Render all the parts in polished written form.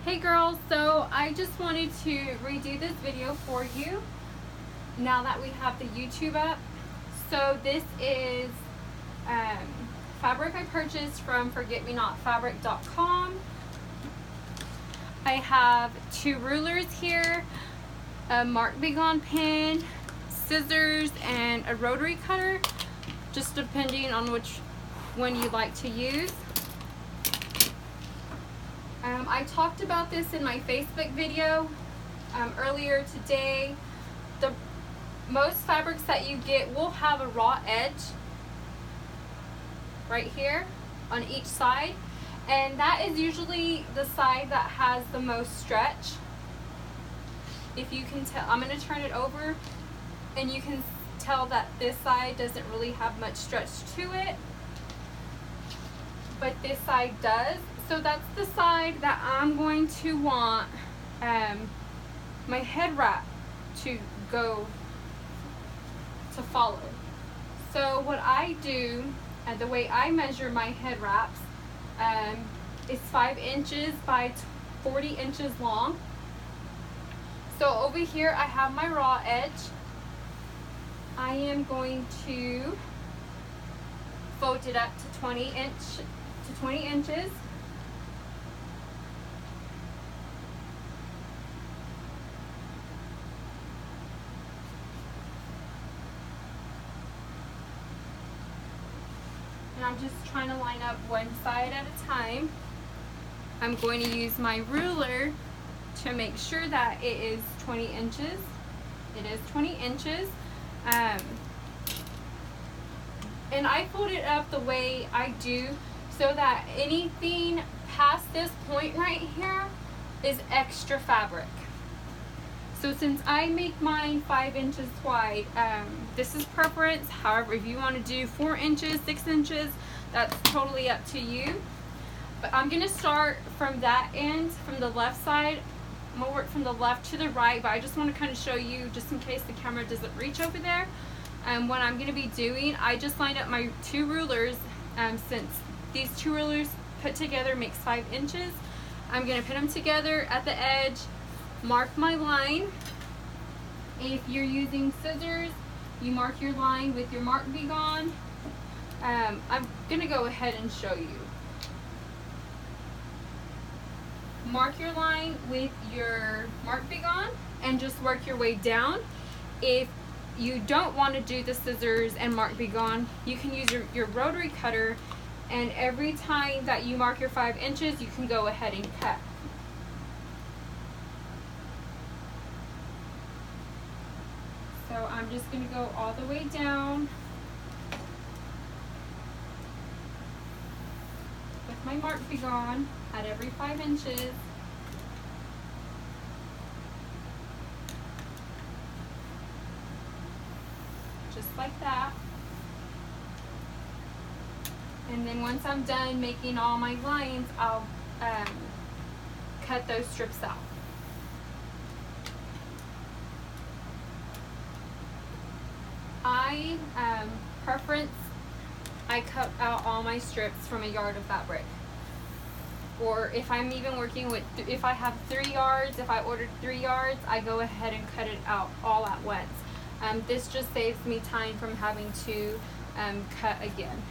Hey girls, so I just wanted to redo this video for you now that we have the YouTube up. So this is fabric I purchased from forgetmenotfabric.com. I have 2 rulers here, a Mark Begon pen, scissors, and a rotary cutter, just depending on which one you like to use. I talked about this in my Facebook video earlier today. Most fabrics that you get will have a raw edge right here on each side, and that is usually the side that has the most stretch. If you can tell, I'm going to turn it over and you can tell that this side doesn't really have much stretch to it, but this side does. So that's the side that I'm going to want my head wrap to follow. So what I do, and the way I measure my head wraps, is 5 inches by 40 inches long. So over here I have my raw edge. I am going to fold it up to 20 inches. And I'm just trying to line up one side at a time. I'm going to use my ruler to make sure that it is 20 inches. It is 20 inches. And I fold it up the way I do so that anything past this point right here is extra fabric. So since I make mine 5 inches wide, this is preference. However, if you want to do 4 inches, 6 inches, that's totally up to you. But I'm going to start from that end, from the left side. I'm going to work from the left to the right, but I just want to kind of show you, just in case the camera doesn't reach over there, what I'm going to be doing. I just lined up my 2 rulers, since these 2 rulers put together makes 5 inches. I'm going to put them together at the edge, mark my line. If you're using scissors, you mark your line with your Mark Begon. I'm going to go ahead and show you. Mark your line with your Mark Begon and just work your way down. If you don't want to do the scissors and Mark Begon, you can use your rotary cutter, and every time that you mark your 5 inches, you can go ahead and cut. So I'm just going to go all the way down with my Mark Begon at every 5 inches. Just like that. And then once I'm done making all my lines, I'll cut those strips out. Preference, I cut out all my strips from a yard of fabric. Or if I'm even working with, if I have 3 yards, if I ordered 3 yards, I go ahead and cut it out all at once. This just saves me time from having to cut again.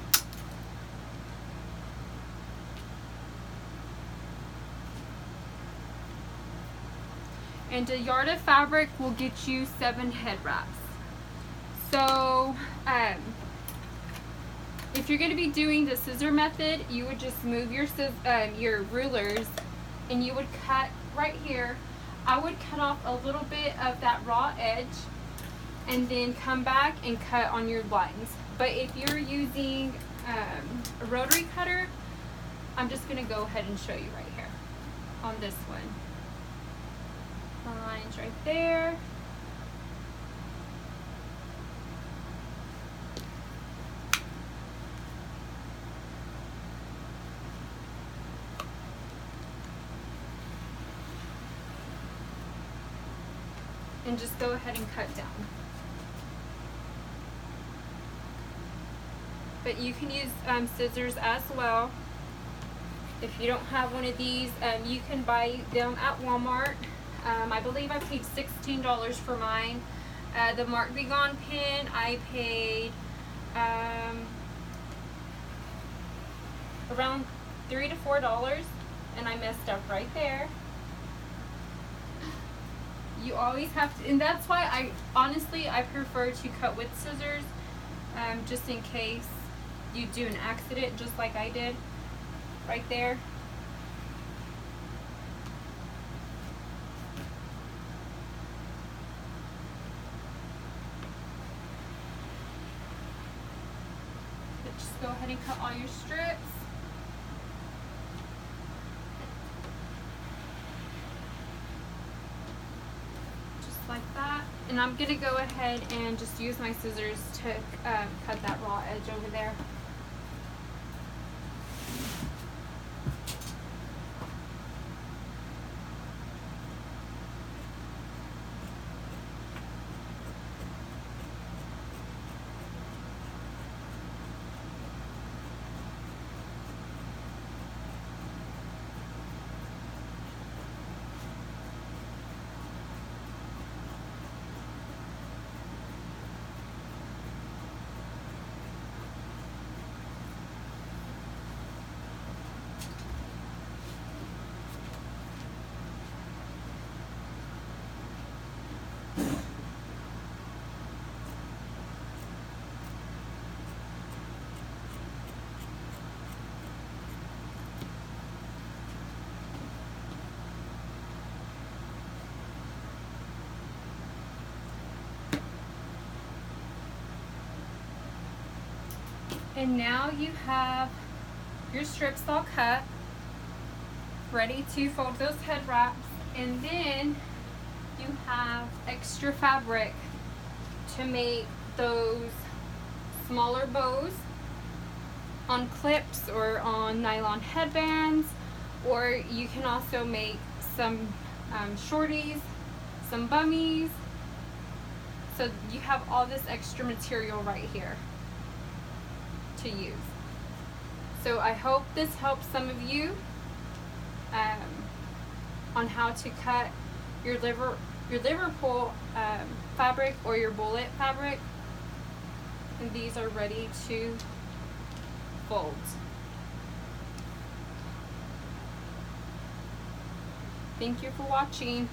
And a yard of fabric will get you 7 head wraps. So if you're going to be doing the scissor method, you would just move your rulers and you would cut right here. I would cut off a little bit of that raw edge and then come back and cut on your lines. But if you're using a rotary cutter, I'm just going to go ahead and show you right here on this one. The line's right there. And just go ahead and cut down. But you can use scissors as well. If you don't have one of these, you can buy them at Walmart. I believe I paid $16 for mine. The Mark Be Gone pin, I paid around $3 to $4, and I messed up right there. You always have to, and that's why I honestly prefer to cut with scissors, just in case you do an accident, just like I did right there. But just go ahead and cut all your strips. Like that, and I'm gonna go ahead and just use my scissors to cut that raw edge over there. And now you have your strips all cut, ready to fold those head wraps, and then you have extra fabric to make those smaller bows on clips or on nylon headbands, or you can also make some shorties, some bummies. So you have all this extra material right here to use. So I hope this helps some of you on how to cut your Liverpool fabric or your bullet fabric, and these are ready to fold. Thank you for watching.